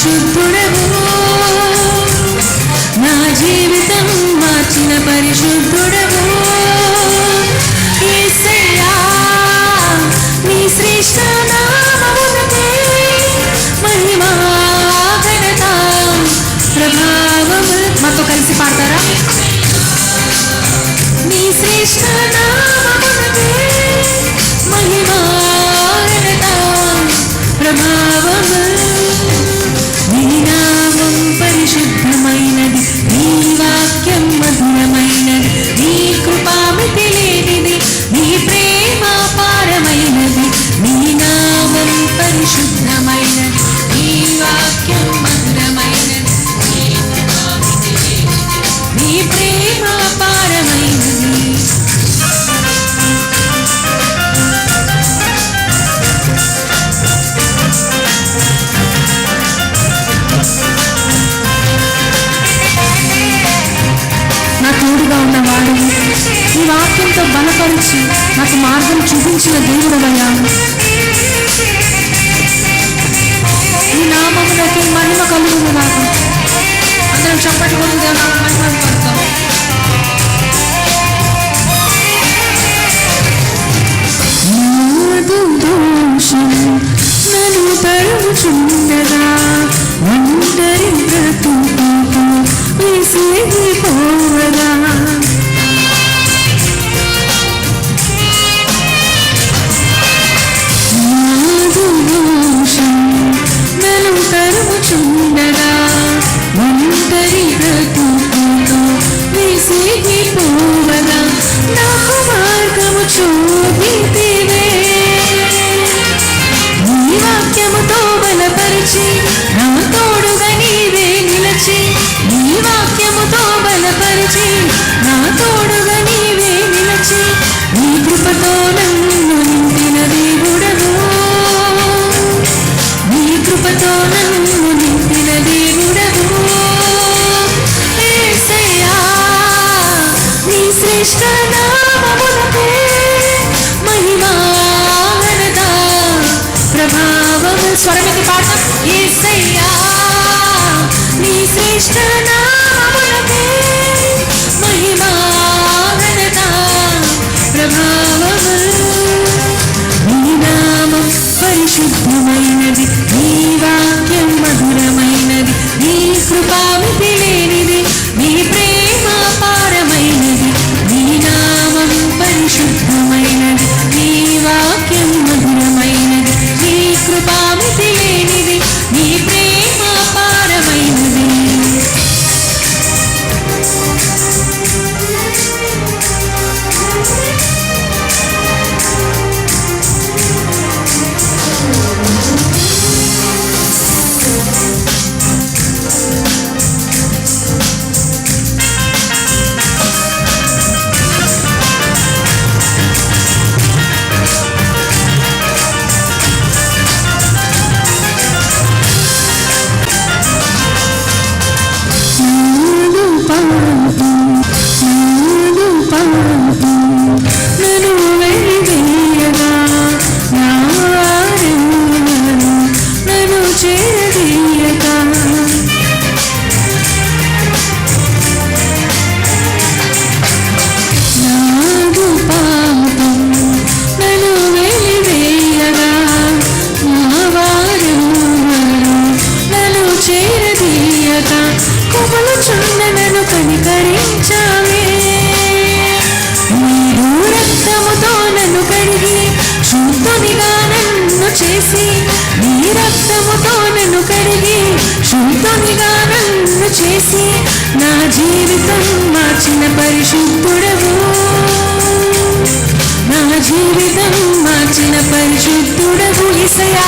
పరిశుద్ధుడవు, నా జీవితం మార్చిన పరిశుద్ధుడవు. యేసయ్యా నీ శ్రేష్ఠ నామమునకే మహిమా ఘనత ప్రభావము. మాతో కలిసి పాడతారా? నీ శ్రేష్ఠ నామమునకే మహిమా ఘనత ప్రభావము. నీ నామం పరిశుద్ధమైనది, నీ వాక్యం మధురమైనది, నీ కృపా మితి లేనిది, నీ ప్రేమ పారమైనది. నీ నామం పరిశుద్ధమైనది, నీ వాక్యం మధురమైనది, నీ కృపా మితి లేనిది, నీ ప్రేమ పారమైనది. నా తోడుగా ఉన్నవాడు, ఈ వాక్యంతో బలపరిచి నాకు మార్గం చూపించిన దేవుడవయ్యా. ఈ నామమునకి మహిమ కలుగును నాకు. అందరం చప్పటి కొడుకు దేవుడు మహిమ పడతాం. దోషం నన్ను తరుముచుండగా ఒంటరి బ్రతుకుతో విసిగిపోవగా, దోషం నన్ను తరుముచుండగా ఒంటరి బ్రతుకుతో విసిగిపోవగా, నాకు మార్గము చూపితివే. నీ వాక్యముతో బలపరిచి నా తోడుగా నీవే నిలచి, నీ వాక్యముతో బలపరిచి నా తోడుగా నీవే నిలచి, నీ కృపతో నన్ను నింపిన దేవుడవు, నీ కృపతో నన్ను నింపిన దేవుడవు. యేసయ్యా నీ శ్రేష్ఠ నామమునకే మహిమా ఘనత ప్రభావము. స్వరమితి పాడతాం. యేసయ్యా నీ శ్రేష్ఠ నామమునకే మహిమా ఘనత ప్రభావము. నీ నామం పరిశుద్ధమైనది, నీ వాక్యం మధురమైనది, నీ కృపా మితి లేనిది, నీ ప్రేమ పారమైనది. నీ నామం పరిశుద్ధమైనది, నీ వాక్యం మధురమైనది, నీ కృపా మితి లేనిది, నీ ప్రేమ పారమైనది. చేసి నా జీవితం మార్చిన పరిశుద్ధుడవు, నా జీవితం మార్చిన పరిశుద్ధుడవు. యేసయ్యా